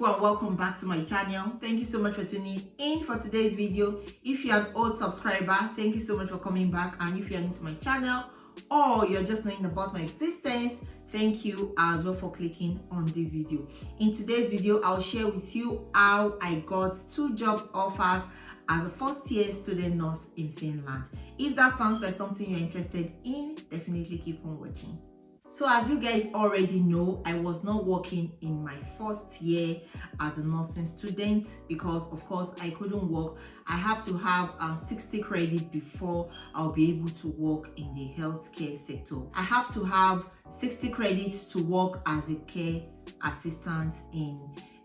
people, and welcome back to my channel. Thank you so much for tuning in for today's video. If you're an old subscriber, thank you so much for coming back, and if you're new to my channel or you're just knowing about my existence, thank you as well for clicking on this video. In today's video, I'll share with you how I got 2 job offers as a first-year student nurse in Finland. If that sounds like something you're interested in, definitely keep on watching. So as you guys already know, I was not working in my first year as a nursing student because of course I couldn't work. I have to have 60 credit before I'll be able to work in the healthcare sector. I have to have 60 credits to work as a care assistant in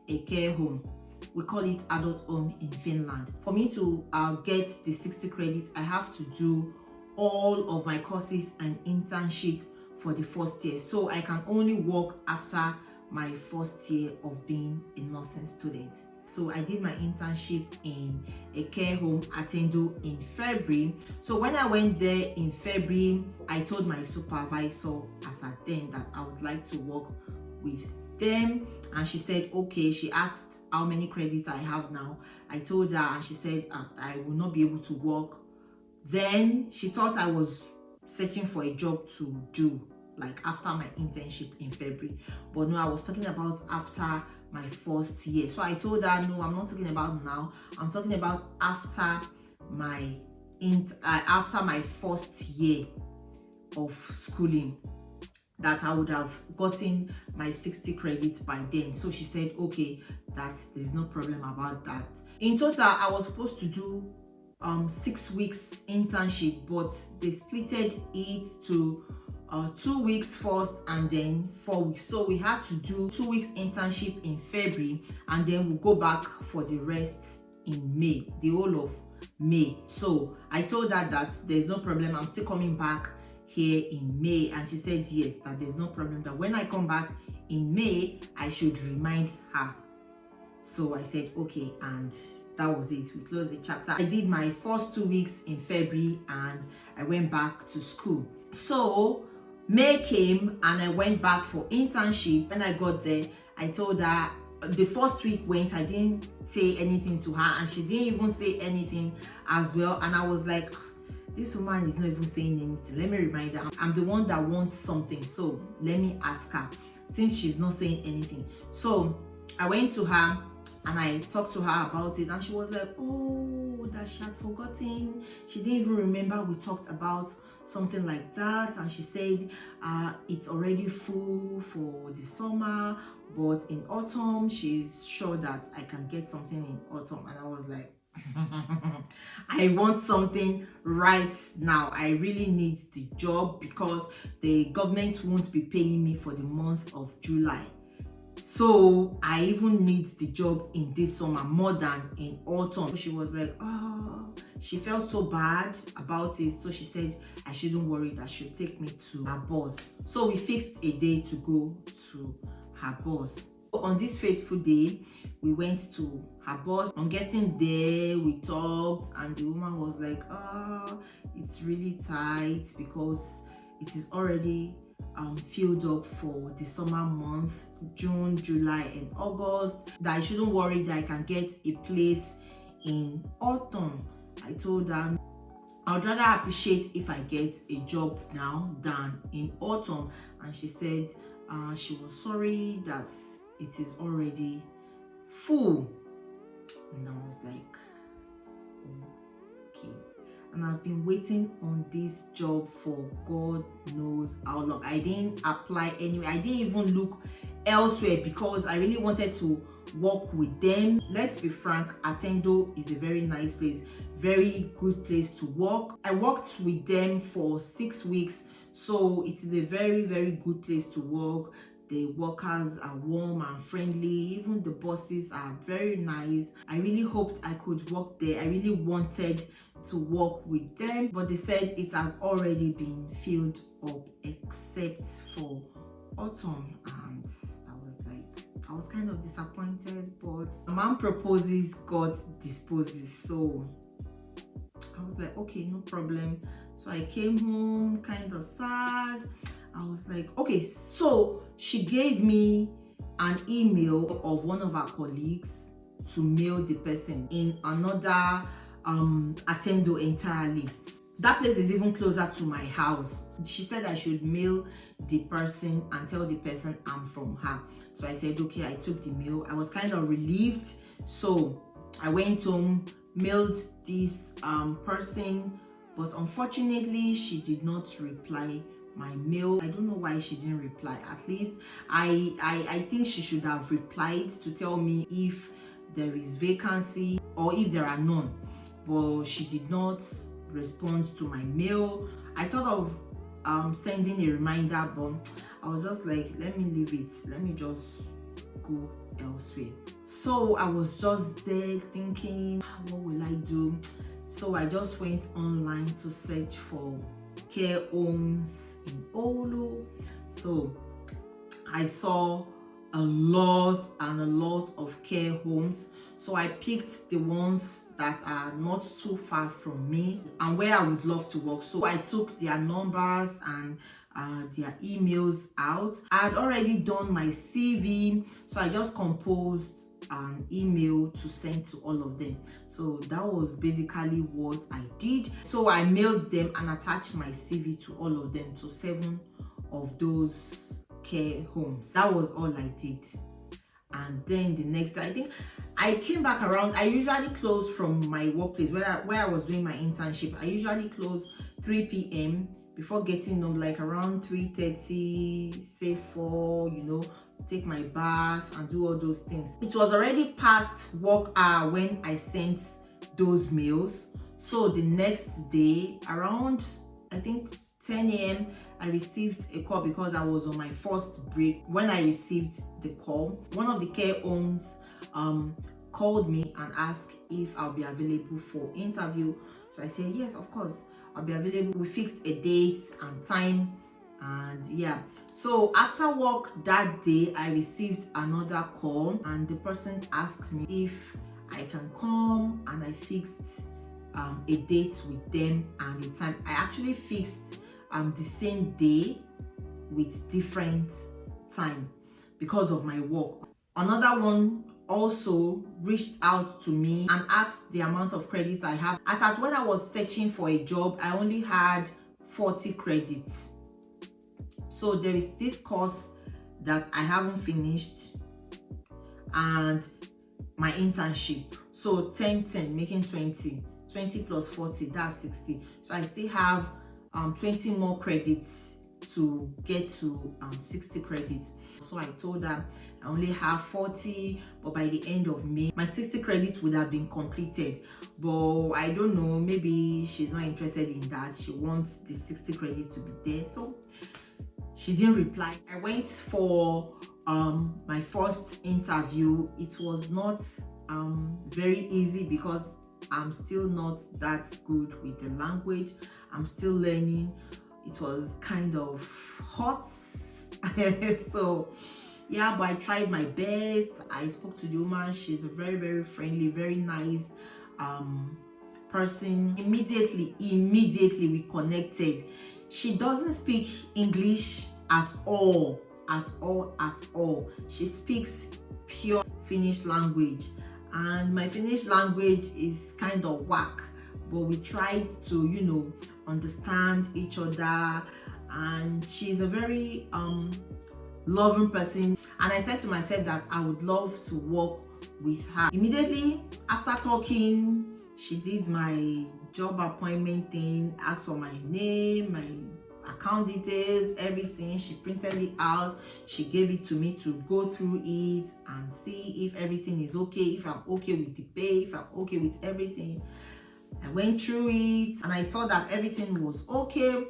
a care home. We call it adult home in Finland. For me to get the 60 credits, I have to do all of my courses and internship for the first year, so I can only work after my first year of being a nursing student. So I did my internship in a care home Attendo in February. So when I went there in February, I told my supervisor as at then that I would like to work with them, and she said okay. She asked how many credits I have now. I told her, and she said I will not be able to work. Then she thought I was searching for a job to do like after my internship in February, but no, I was talking about after my first year. So I told her no, I'm not talking about now, I'm talking about after my first year of schooling, that I would have gotten my 60 credits by then. So she said okay, that there's no problem about that. In total, I was supposed to do 6 weeks internship, but they splitted it to 2 weeks first and then 4 weeks. So we had to do 2 weeks internship in February, and then we'll go back for the rest in May, the whole of May. So I told her that there's no problem, I'm still coming back here in May, and she said yes, that there's no problem, that when I come back in May I should remind her. So I said okay, and that was it. We closed the chapter. I did my first 2 weeks in February and I went back to school. So May came and I went back for internship. When I got there, I told her, the first week went, I didn't say anything to her, and she didn't even say anything as well. And I was like, this woman is not even saying anything. Let me remind her, I'm the one that wants something, so let me ask her, since she's not saying anything. So I went to her and I talked to her about it, and she was like, oh, that she had forgotten. She didn't even remember we talked about something like that. And she said it's already full for the summer, but in autumn she's sure that I can get something in autumn. And I was like, I want something right now. I really need the job because the government won't be paying me for the month of July. So I even need the job in this summer more than in autumn. She was like, oh, she felt so bad about it. So she said I shouldn't worry, that she'll take me to her boss. So we fixed a day to go to her boss. On this fateful day, we went to her boss. On getting there, we talked, and the woman was like, oh, it's really tight because it is already filled up for the summer month, June, July and August, that I shouldn't worry, that I can get a place in autumn. I told her I would rather appreciate if I get a job now than in autumn. And she said she was sorry that it is already full. And I was like, okay. And I've been waiting on this job for God knows how long. I didn't apply anywhere. I didn't even look elsewhere because I really wanted to work with them. Let's be frank, Attendo is a very nice place, very good place to work. I worked with them for 6 weeks, so it is a very, very good place to work. The workers are warm and friendly. Even the bosses are very nice. I really hoped I could work there. I really wanted to work with them, but they said it has already been filled up except for autumn. And I was kind of disappointed, but man proposes, God disposes. So I was like, okay, no problem. So I came home kind of sad. I was like, okay, so she gave me an email of one of our colleagues to mail the person in another attendo entirely. That place is even closer to my house. She said I should mail the person and tell the person I'm from her. So I said, okay, I took the mail. I was kind of relieved. So I went home, mailed this person, but unfortunately, she did not reply my mail. I don't know why she didn't reply. At least I think she should have replied to tell me if there is vacancy or if there are none. But she did not respond to my mail. I thought of sending a reminder, but I was just like, let me leave it. Let me just go elsewhere. So I was just there thinking, what will I do? So I just went online to search for care homes in Olu. So I saw a lot of care homes. So I picked the ones that are not too far from me and where I would love to work. So I took their numbers and their emails out. I had already done my CV, so I just composed an email to send to all of them. So that was basically what I did. So I mailed them and attached my CV to all of them, to 7 of those care homes. That was all I did. And then the next day, I think I came back around. I usually close from my workplace where I was doing my internship. I usually close 3 p.m. before getting home, like around 3:30, say 4, take my bath and do all those things. It was already past work hour when I sent those mails. So the next day, around I think 10 a.m., I received a call because I was on my first break. When I received the call, one of the care homes called me and asked if I'll be available for interview. So I said, yes, of course, I'll be available. We fixed a date and time, and yeah. So after work that day, I received another call and the person asked me if I can come, and I fixed a date with them and the time. I actually fixed the same day with different time because of my work. Another one also reached out to me and asked the amount of credits I have. As at when I was searching for a job, I only had 40 credits. So there is this course that I haven't finished and my internship. So 10, making 20 plus 40, that's 60. So I still have 20 more credits to get to 60 credits. So I told her I only have 40, but by the end of May, my 60 credits would have been completed. But I don't know, maybe she's not interested in that. She wants the 60 credits to be there. So she didn't reply. I went for my first interview. It was not very easy because I'm still not that good with the language. I'm still learning. It was kind of hot. So yeah, but I tried my best. I spoke to the woman. She's a very, very friendly, very nice person. Immediately we connected. She doesn't speak English at all. She speaks pure Finnish language, and my Finnish language is kind of whack, but we tried to understand each other. And she's a very loving person, and I said to myself that I would love to work with her. Immediately after talking, she did my job appointment thing, asked for my name, my account details, everything. She printed it out, she gave it to me to go through it and see if everything is okay, if I'm okay with the pay, if I'm okay with everything. I went through it and I saw that everything was okay.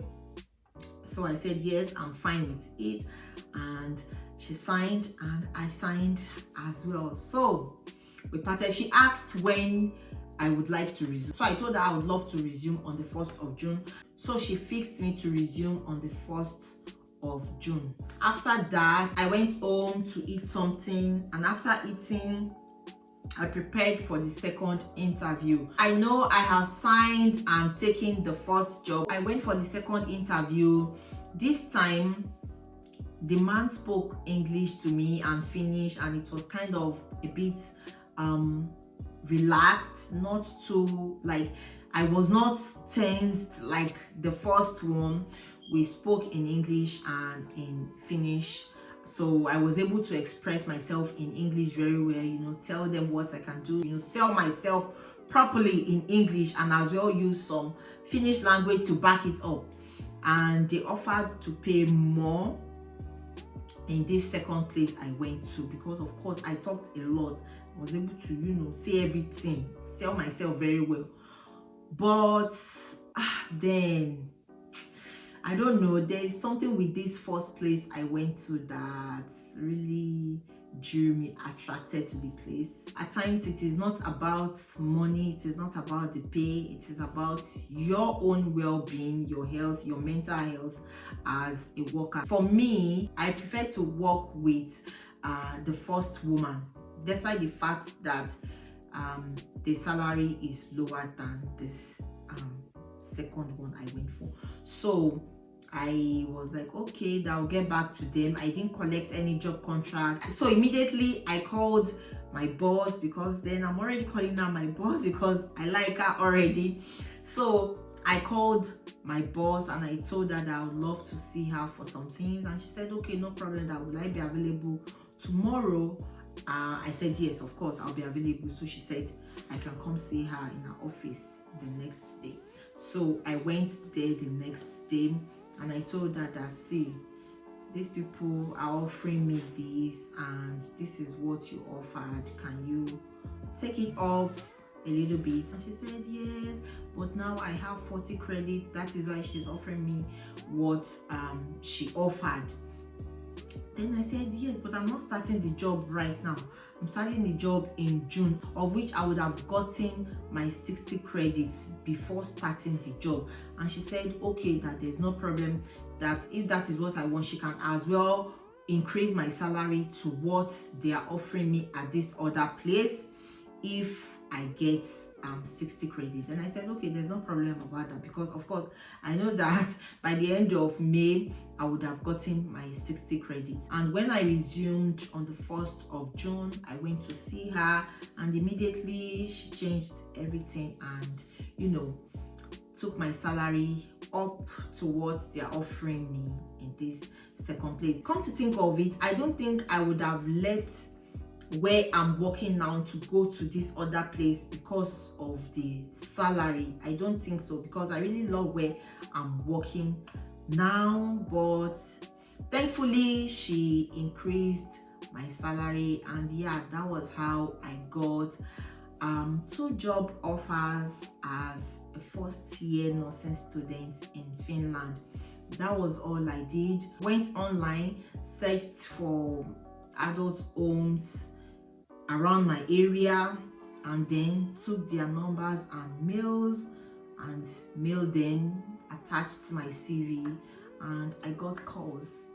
So I said, yes, I'm fine with it. And she signed and I signed as well. So we parted. She asked when I would like to resume. So I told her I would love to resume on the 1st of June. So she fixed me to resume on the 1st of June. After that, I went home to eat something. And after eating, I prepared for the second interview. I know I have signed and taken the first job. I went for the second interview. This time, the man spoke English to me and Finnish, and it was kind of a bit relaxed, not too like, I was not tensed like the first one. We spoke in English and in Finnish, so I was able to express myself in English very well, you know, tell them what I can do, you know, sell myself properly in English, and as well use some Finnish language to back it up. And they offered to pay more in this second place I went to, because of course I talked a lot. I was able to, you know, say everything, sell myself very well. But then I don't know, there's something with this first place I went to that really drew me, attracted to the place. At times it is not about money, it is not about the pay, it is about your own well-being, your health, your mental health as a worker. For me, I prefer to work with the first woman, despite the fact that the salary is lower than this second one I went for. So I was like, okay, that I'll get back to them. I didn't collect any job contract. So immediately I called my boss, because then I'm already calling her my boss because I like her already. So I called my boss and I told her that I would love to see her for some things. And she said, okay, no problem, that will I be available tomorrow? I said, yes, of course, I'll be available. So she said, I can come see her in her office the next day. So I went there the next day and I told her that, see, these people are offering me this and this is what you offered. Can you take it up a little bit? And she said, yes, but now I have 40 credit. That is why she's offering me what she offered. Then I said, yes, but I'm not starting the job right now. I'm starting the job in June, of which I would have gotten my 60 credits before starting the job. And she said, okay, that there's no problem, that if that is what I want, she can as well increase my salary to what they are offering me at this other place if I get 60 credits. Then I said, okay, there's no problem about that, because of course I know that by the end of May I would have gotten my 60 credits. And when I resumed on the 1st of June, I went to see her and immediately she changed everything and, you know, took my salary up to what they're offering me in this second place. Come to think of it, I don't think I would have left where I'm working now to go to this other place because of the salary. I don't think so, because I really love where I'm working now. But thankfully she increased my salary, and yeah, that was how I got 2 job offers as a first-year nursing student in Finland. That was all I did. Went online, searched for adult homes around my area, and then took their numbers and mailed them, attached my CV, and I got calls.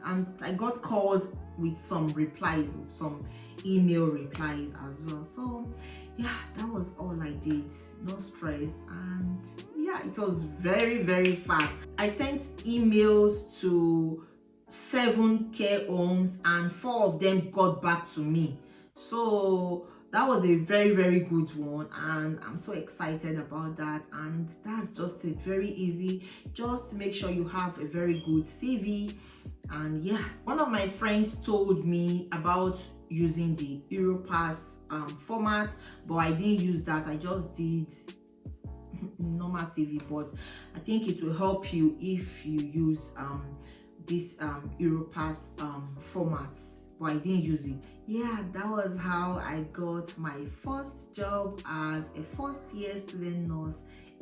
And I got calls with some replies, some email replies as well. So yeah, that was all I did. No stress, and yeah, it was very, very fast. I sent emails to 7 care homes and 4 of them got back to me. So that was a very, very good one, and I'm so excited about that. And that's just it, very easy. Just make sure you have a very good CV. And yeah, one of my friends told me about using the Europass format, but I didn't use that. I just did normal CV, but I think it will help you if you use this Europass formats, but I didn't use it. Yeah, that was how I got my first job as a first-year student nurse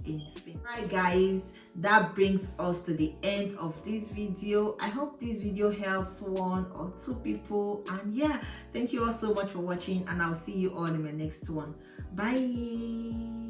in Finland. Alright guys, that brings us to the end of this video. I hope this video helps 1 or 2 people, and yeah, thank you all so much for watching, and I'll see you all in my next one. Bye.